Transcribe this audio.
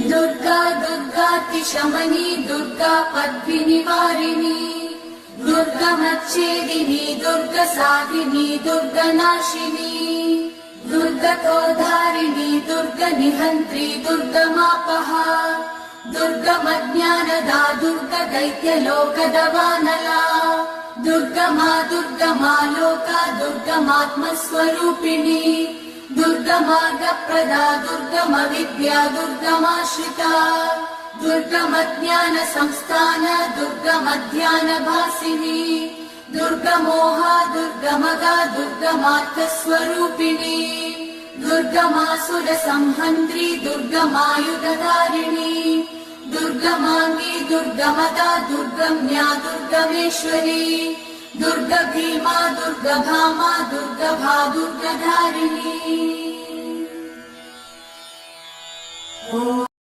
दुर्गा दुर्गातिशमनी दुर्गा पद्मिनिवारिणी दुर्गमच्छेदिनी दुर्गसाधिनी दुर्गनाशिनी दुर्गतोद्धारिणी दुर्गनिहन्त्री दुर्गमापहा दुर्गमज्ञानदा दुर्गदैत्यलोकदवानला दुर्गमा दुर्गमा लोका दुर्गमात्मस्वरूपिणी दुर्गमार्गप्रदा दुर्गमविद्या दुर्गमाश्रिता दुर्गमज्ञानसंस्थान दुर्गमध्यानभासिनी दुर्गमोहा दुर्गमगा दुर्गमार्थस्वरूपिणी दुर्गमासुरसंहन्त्री दुर्गमायुधधारिणी दुर्गमाङ्गी दुर्गमदा दुर्गम्या दुर्गमेश्वरी दुर्गभीमा दुर्गभामा दुर्गभा दुर्गधारिणी।